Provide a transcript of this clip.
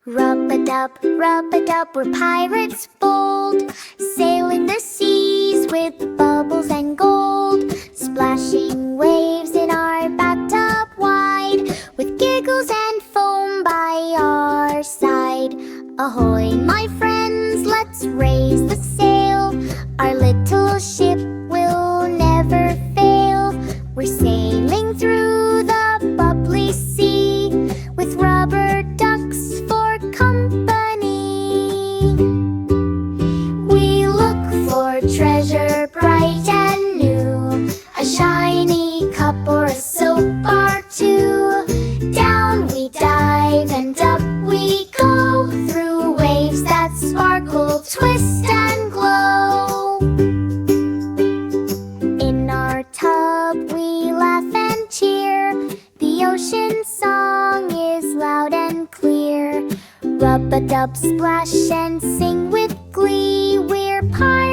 Rub-a-dub, we're pirates bold, sailing the seas with bubbles and gold, splashing waves in our bathtub wide, with giggles and foam by our side. Ahoy, my friends, let's raise the sail, our little ship will never fail. We're sailing through the bubbly sea, with rubber ducks for company. We look for treasure bright and new, a shiny cup or a soap bar too. Down we dive and up we go, through waves that sparkle, twist and glow. In our tub we laugh and cheer, the ocean song is loud and clear. Rub-a-dub, splash and sing with glee, we're pirates